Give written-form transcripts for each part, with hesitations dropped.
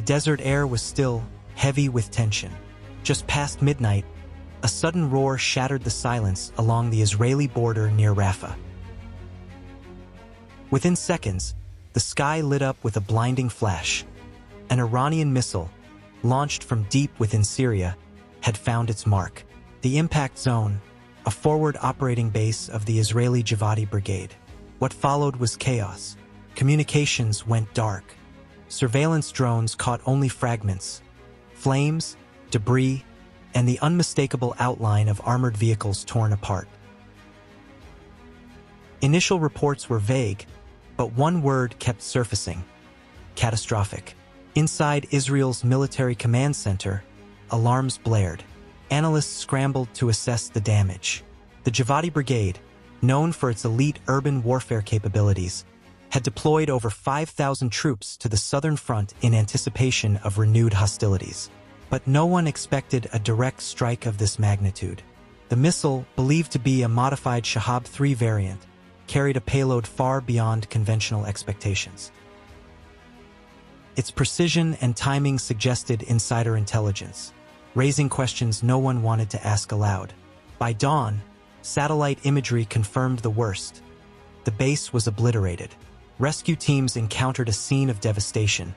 The desert air was still heavy with tension. Just past midnight, a sudden roar shattered the silence along the Israeli border near Rafah. Within seconds, the sky lit up with a blinding flash. An Iranian missile, launched from deep within Syria, had found its mark. The impact zone, a forward operating base of the Israeli Givati Brigade. What followed was chaos. Communications went dark. Surveillance drones caught only fragments, flames, debris, and the unmistakable outline of armored vehicles torn apart. Initial reports were vague, but one word kept surfacing: catastrophic. Inside Israel's military command center, alarms blared. Analysts scrambled to assess the damage. The Givati Brigade, known for its elite urban warfare capabilities, had deployed over 5,000 troops to the southern front in anticipation of renewed hostilities. But no one expected a direct strike of this magnitude. The missile, believed to be a modified Shahab 3 variant, carried a payload far beyond conventional expectations. Its precision and timing suggested insider intelligence, raising questions no one wanted to ask aloud. By dawn, satellite imagery confirmed the worst. The base was obliterated. Rescue teams encountered a scene of devastation: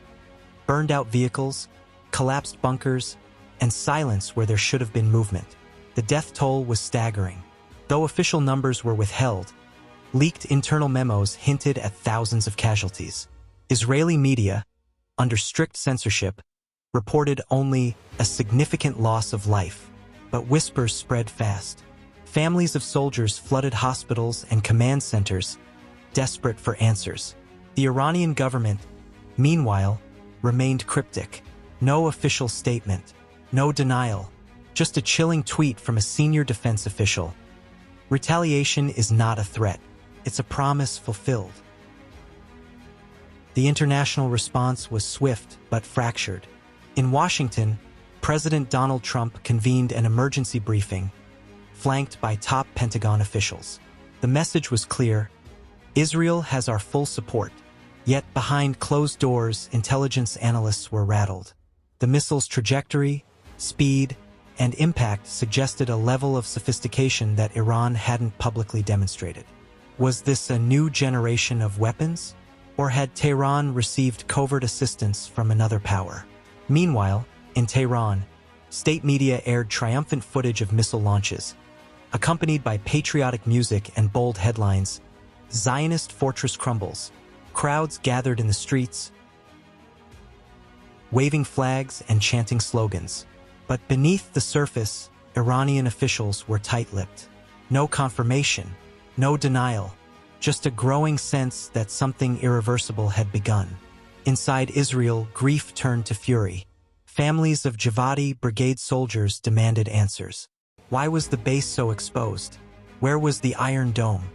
burned-out vehicles, collapsed bunkers, and silence where there should have been movement. The death toll was staggering. Though official numbers were withheld, leaked internal memos hinted at thousands of casualties. Israeli media, under strict censorship, reported only a significant loss of life, but whispers spread fast. Families of soldiers flooded hospitals and command centers, desperate for answers. The Iranian government, meanwhile, remained cryptic. No official statement, no denial, just a chilling tweet from a senior defense official. Retaliation is not a threat, it's a promise fulfilled. The international response was swift but fractured. In Washington, President Donald Trump convened an emergency briefing, flanked by top Pentagon officials. The message was clear: Israel has our full support. Yet behind closed doors, intelligence analysts were rattled. The missile's trajectory, speed, and impact suggested a level of sophistication that Iran hadn't publicly demonstrated. Was this a new generation of weapons? Or had Tehran received covert assistance from another power? Meanwhile, in Tehran, state media aired triumphant footage of missile launches, accompanied by patriotic music and bold headlines: Zionist fortress crumbles. Crowds gathered in the streets, waving flags and chanting slogans. But beneath the surface, Iranian officials were tight-lipped. No confirmation, no denial, just a growing sense that something irreversible had begun. Inside Israel, grief turned to fury. Families of Givati Brigade soldiers demanded answers. Why was the base so exposed? Where was the Iron Dome?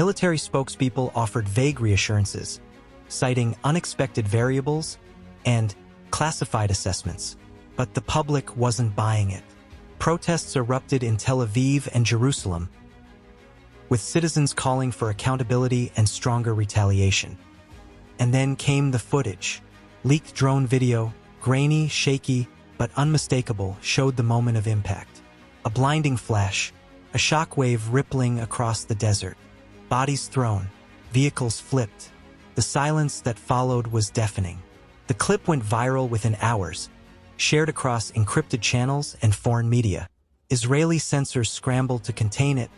Military spokespeople offered vague reassurances, citing unexpected variables and classified assessments. But the public wasn't buying it. Protests erupted in Tel Aviv and Jerusalem, with citizens calling for accountability and stronger retaliation. And then came the footage. Leaked drone video, grainy, shaky, but unmistakable, showed the moment of impact. A blinding flash, a shockwave rippling across the desert. Bodies thrown, vehicles flipped. The silence that followed was deafening. The clip went viral within hours, shared across encrypted channels and foreign media. Israeli censors scrambled to contain it,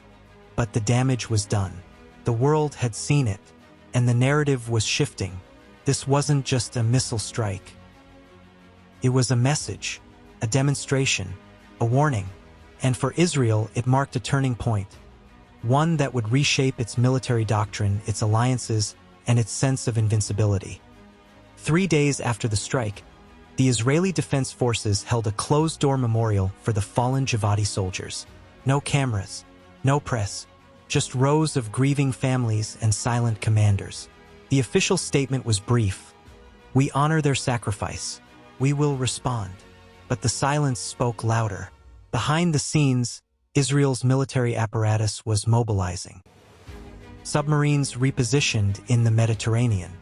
but the damage was done. The world had seen it, and the narrative was shifting. This wasn't just a missile strike. It was a message, a demonstration, a warning. And for Israel, it marked a turning point. One that would reshape its military doctrine, its alliances, and its sense of invincibility. 3 days after the strike, the Israeli Defense Forces held a closed-door memorial for the fallen Givati soldiers. No cameras, no press, just rows of grieving families and silent commanders. The official statement was brief: "We honor their sacrifice. We will respond." But the silence spoke louder. Behind the scenes, Israel's military apparatus was mobilizing. Submarines repositioned in the Mediterranean,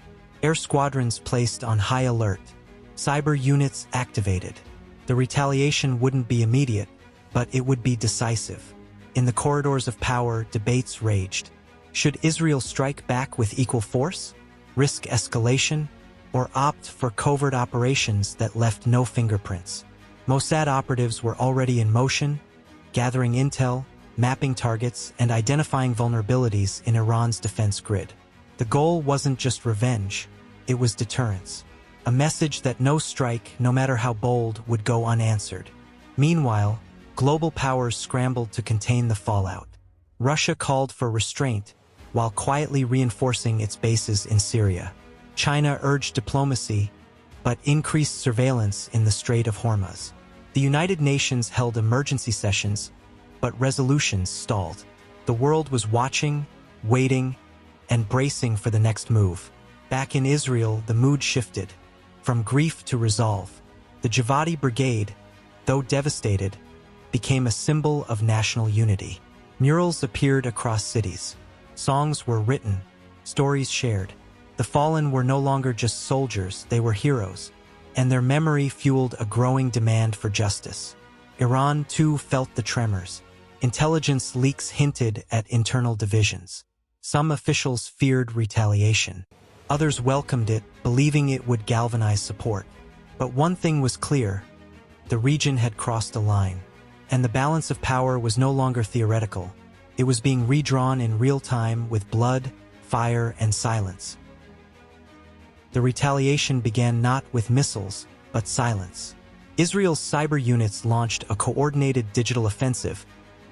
air squadrons placed on high alert, Cyber units activated. The retaliation wouldn't be immediate, but it would be decisive. In the corridors of power, debates raged. Should Israel strike back with equal force, risk escalation, or opt for covert operations that left no fingerprints? Mossad operatives were already in motion, gathering intel, mapping targets, and identifying vulnerabilities in Iran's defense grid. The goal wasn't just revenge, it was deterrence. A message that no strike, no matter how bold, would go unanswered. Meanwhile, global powers scrambled to contain the fallout. Russia called for restraint, while quietly reinforcing its bases in Syria. China urged diplomacy, but increased surveillance in the Strait of Hormuz. The United Nations held emergency sessions, but resolutions stalled. The world was watching, waiting, and bracing for the next move. Back in Israel, the mood shifted, from grief to resolve. The Givati Brigade, though devastated, became a symbol of national unity. Murals appeared across cities. Songs were written, stories shared. The fallen were no longer just soldiers, they were heroes, and their memory fueled a growing demand for justice. Iran, too, felt the tremors. Intelligence leaks hinted at internal divisions. Some officials feared retaliation. Others welcomed it, believing it would galvanize support. But one thing was clear: the region had crossed a line, and the balance of power was no longer theoretical. It was being redrawn in real time with blood, fire, and silence. The retaliation began not with missiles, but silence. Israel's cyber units launched a coordinated digital offensive,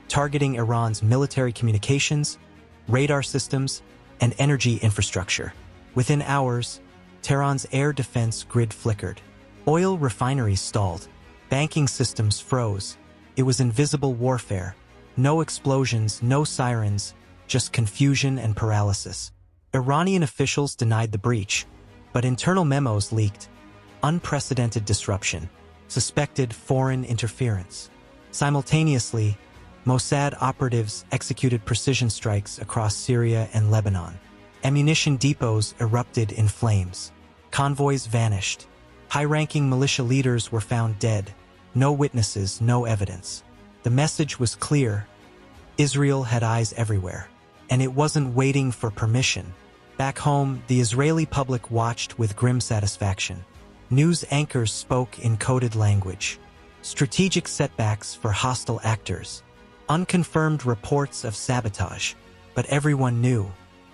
targeting Iran's military communications, radar systems, and energy infrastructure. Within hours, Tehran's air defense grid flickered. Oil refineries stalled. Banking systems froze. It was invisible warfare. No explosions, no sirens, just confusion and paralysis. Iranian officials denied the breach, but internal memos leaked. Unprecedented disruption. Suspected foreign interference. Simultaneously, Mossad operatives executed precision strikes across Syria and Lebanon. Ammunition depots erupted in flames. Convoys vanished. High-ranking militia leaders were found dead. No witnesses, no evidence. The message was clear: Israel had eyes everywhere, and it wasn't waiting for permission. Back home, the Israeli public watched with grim satisfaction. News anchors spoke in coded language. Strategic setbacks for hostile actors. Unconfirmed reports of sabotage. But everyone knew.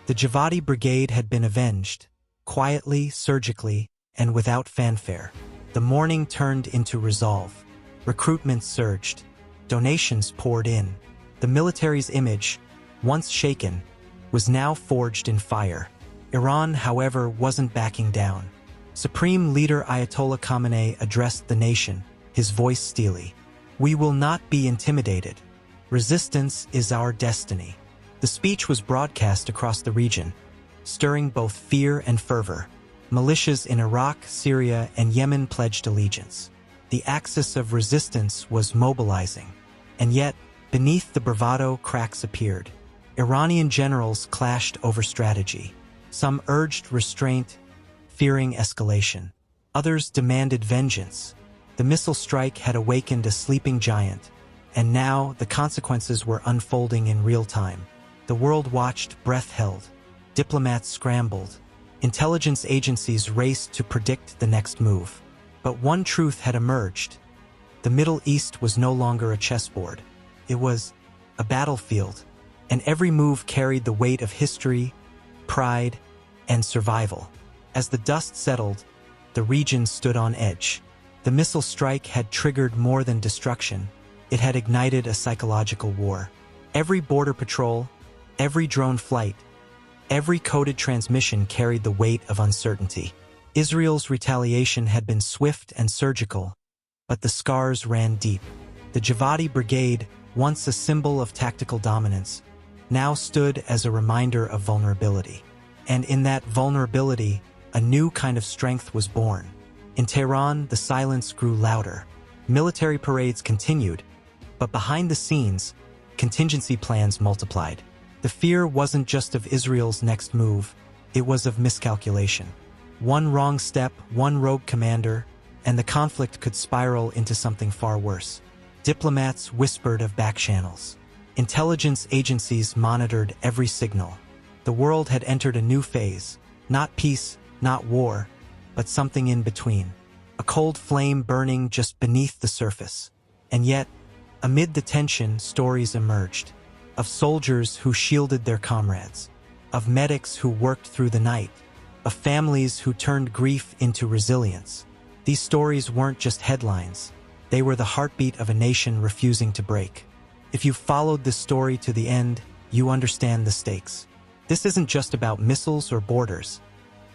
The Givati Brigade had been avenged, quietly, surgically, and without fanfare. The mourning turned into resolve. Recruitment surged. Donations poured in. The military's image, once shaken, was now forged in fire. Iran, however, wasn't backing down. Supreme Leader Ayatollah Khamenei addressed the nation, his voice steely. "We will not be intimidated. Resistance is our destiny." The speech was broadcast across the region, stirring both fear and fervor. Militias in Iraq, Syria, and Yemen pledged allegiance. The axis of resistance was mobilizing. And yet, beneath the bravado, cracks appeared. Iranian generals clashed over strategy. Some urged restraint, fearing escalation. Others demanded vengeance. The missile strike had awakened a sleeping giant, and now the consequences were unfolding in real time. The world watched, breath held. Diplomats scrambled. Intelligence agencies raced to predict the next move. But one truth had emerged. The Middle East was no longer a chessboard. It was a battlefield, and every move carried the weight of history, pride, and survival. As the dust settled, the region stood on edge. The missile strike had triggered more than destruction. It had ignited a psychological war. Every border patrol, every drone flight, every coded transmission carried the weight of uncertainty. Israel's retaliation had been swift and surgical, but the scars ran deep. The Givati Brigade, once a symbol of tactical dominance, now stood as a reminder of vulnerability. And in that vulnerability, a new kind of strength was born. In Tehran, the silence grew louder. Military parades continued, but behind the scenes, contingency plans multiplied. The fear wasn't just of Israel's next move, it was of miscalculation. One wrong step, one rogue commander, and the conflict could spiral into something far worse. Diplomats whispered of backchannels. Intelligence agencies monitored every signal. The world had entered a new phase, not peace, not war, but something in between. A cold flame burning just beneath the surface. And yet, amid the tension, stories emerged. Of soldiers who shielded their comrades. Of medics who worked through the night. Of families who turned grief into resilience. These stories weren't just headlines. They were the heartbeat of a nation refusing to break. If you followed this story to the end, you understand the stakes. This isn't just about missiles or borders.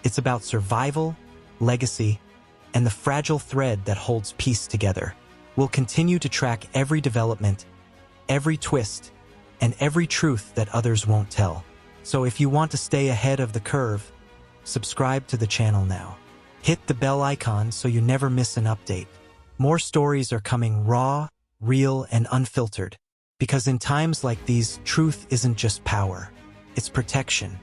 It's about survival, legacy, and the fragile thread that holds peace together. We'll continue to track every development, every twist, and every truth that others won't tell. So if you want to stay ahead of the curve, subscribe to the channel now. Hit the bell icon so you never miss an update. More stories are coming raw, real, and unfiltered. Because in times like these, truth isn't just power, it's protection.